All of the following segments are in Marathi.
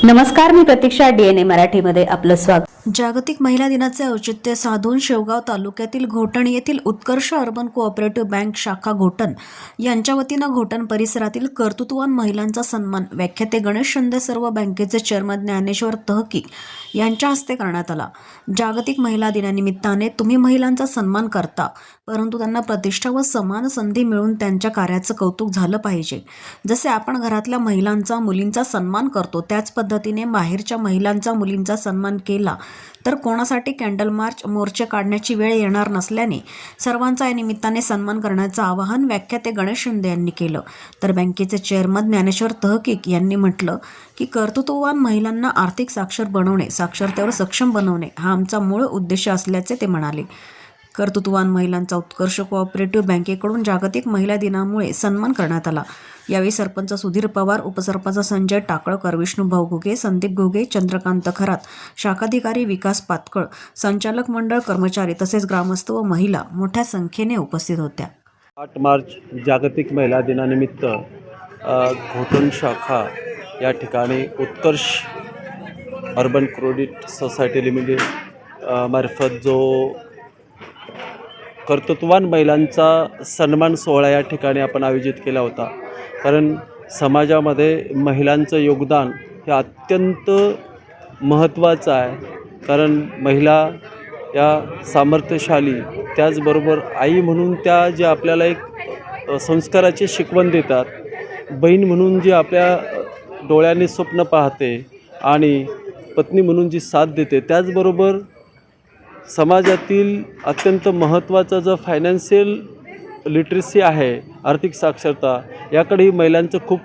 नमस्कार, मी प्रतीक्षा. DNA मराठीमध्ये आपलं स्वागत. जागतिक महिला दिनाचे औचित्य साधून शेवगाव तालुक्यातील घोटण येथील उत्कर्ष अर्बन कोऑपरेटिव्ह बँक शाखा घोटण यांच्या वतीनं घोटण परिसरातील कर्तृत्ववान महिलांचा सन्मान व्याख्याते गणेश शिंदे सर्व बँकेचे चेअरमन ज्ञानेश्वर तहकी यांच्या हस्ते करण्यात आला. जागतिक महिला दिनानिमित्ताने तुम्ही महिलांचा सन्मान करता, परंतु त्यांना प्रतिष्ठा व समान संधी मिळून त्यांच्या कार्याचं कौतुक झालं पाहिजे. जसे आपण घरातल्या महिलांचा मुलींचा सन्मान करतो, त्याच पद्धतीने बाहेरच्या महिलांचा मुलींचा सन्मान केला तर कोणासाठी कॅन्डल मार्च मोर्चे काढण्याची वेळ येणार नसल्याने सर्वांचा या निमित्ताने सन्मान करण्याचं आवाहन व्याख्याते गणेश शिंदे यांनी केलं. तर बँकेचे चेअरमन ज्ञानेश्वर तहकीक यांनी म्हटलं की कर्तृत्ववान महिलांना आर्थिक साक्षर बनवणे, साक्षरतेवर सक्षम बनवणे हा आमचा मूळ उद्देश असल्याचे ते म्हणाले. कर्तृत्ववान महिलांचा उत्कर्ष कोऑपरेटिव्ह बँकेकडून जागतिक महिला दिनामुळे सन्मान करण्यात आला. यावेळी सरपंच सुधीर पवार, उपसरपंच संजय टाकळकर, विष्णुभाऊ घुगे, संदीप घुगे, चंद्रकांत खरात, शाखाधिकारी विकास पातकळ, संचालक मंडळ कर्मचारी तसेच ग्रामस्थ व महिला मोठ्या संख्येने उपस्थित होत्या. 8 मार्च जागतिक महिला दिनानिमित्त घोटण शाखा या ठिकाणी उत्कर्ष अर्बन क्रेडिट सोसायटी लिमिटेड मार्फत जो कर्तृत्ववान महिलांचा सन्मान सोहळा या ठिकाणी आपण आयोजित केला होता. कारण समाजामध्ये महिलांचं योगदान हे अत्यंत महत्त्वाचं आहे. कारण महिला या सामर्थ्यशाली, त्याचबरोबर आई म्हणून त्या जे आपल्याला एक संस्काराची शिकवण देतात, बहीण म्हणून जी आपल्या डोळ्यांनी स्वप्न पाहते आणि पत्नी म्हणून जी साथ देते, त्याचबरोबर समाजातील अत्यंत महत्त्वाचा जो फायनान्शियल लिटरसी आहे, आर्थिक साक्षरता, याकडेही महिलांचं खूप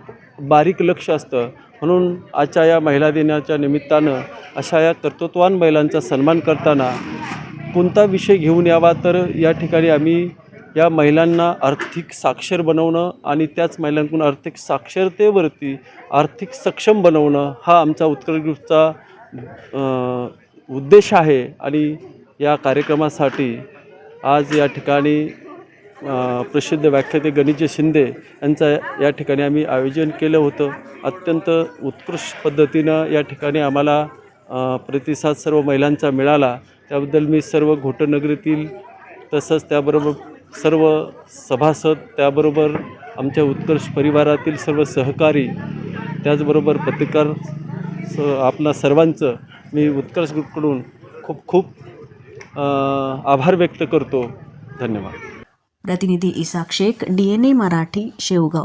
बारीक लक्ष असतं. म्हणून आजच्या या महिला दिनाच्या निमित्तानं अशा या कर्तृत्ववान महिलांचा सन्मान करताना कोणता विषय घेऊन यावा, तर या ठिकाणी आम्ही या महिलांना आर्थिक साक्षर बनवणं आणि त्याच महिलांकडून आर्थिक साक्षरतेवरती आर्थिक सक्षम बनवणं हा आमचा उत्कर्ष ग्रुपचा उद्देश आहे. आणि या कार्यक्रमासाठी आज या ठिकाणी प्रसिद्ध व्याख्याते गणेश शिंदे यांचं या ठिकाणी आम्ही आयोजन केलं होतं. अत्यंत उत्कृष्ट पद्धतीनं या ठिकाणी आम्हाला प्रतिसाद सर्व महिलांचा मिळाला. त्याबद्दल मी सर्व घोटण नगरीतील तसंच त्याबरोबर सर्व सभासद, त्याबरोबर आमच्या उत्कर्ष परिवारातील सर्व सहकारी, त्याचबरोबर पत्रकार आपणा सर्वांचं मी उत्कर्ष ग्रुपकडून खूप खूप आभार व्यक्त करतो. धन्यवाद. प्रतिनिधी इसाक शेख, DNA मराठी, शेवगाव.